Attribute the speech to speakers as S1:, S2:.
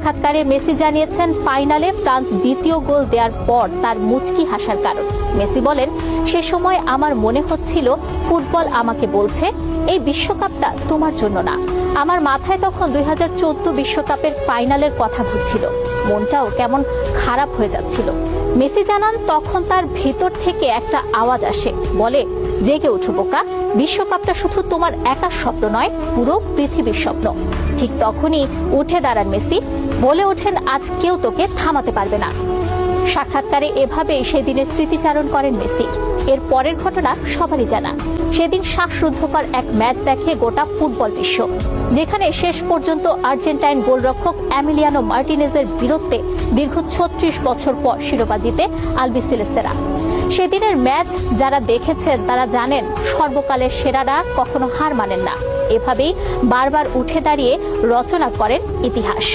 S1: সাক্ষাৎকারে মেসি জানিয়েছেন ফাইনালে ফ্রান্স দ্বিতীয় গোল দেওয়ার পর তার মুচকি হাসার কারণ। মেসি বলেন, সে সময় আমার মনে হচ্ছিল ফুটবল আমাকে বলছে এই বিশ্বকাপটা তোমার জন্য না। আমার মাথায় তখন 2014 বিশ্বকাপের ফাইনালের কথা ঘুরছিল, মনটাও কেমন খারাপ হয়ে যাচ্ছিল। মেসি জানান, তখন তার ভিতর থেকে একটা আওয়াজ আসে, বলে, জেগে ওঠো বোকা, বিশ্বকাপটা শুধু তোমার একার স্বপ্ন নয়, পুরো পৃথিবীর স্বপ্ন। ঠিক তখনই উঠে দাঁড়ান মেসি, বলে ওঠেন, আজ কেউ তোকে থামাতে পারবে না। সাক্ষাৎকারে এভাবে সেদিনের স্মৃতিচারণ করেন মেসি। এর পরের ঘটনা সবারই জানা। সেদিন শ্বাসরুদ্ধকর এক ম্যাচ দেখে গোটা ফুটবল বিশ্ব, যেখানে শেষ পর্যন্ত আর্জেন্টাইন গোলরক্ষক এমিলিয়ানো মার্টিনেজের বীরত্বে দীর্ঘ 36 বছর পর শিরোপা জিতে আলবিসেলেস্তেরা। সেদিনের ম্যাচ যারা দেখেছেন তারা জানেন, সর্বকালের সেরারা কখনো হার মানেন না। এভাবেই বারবার উঠে দাঁড়িয়ে রচনা করেন ইতিহাস।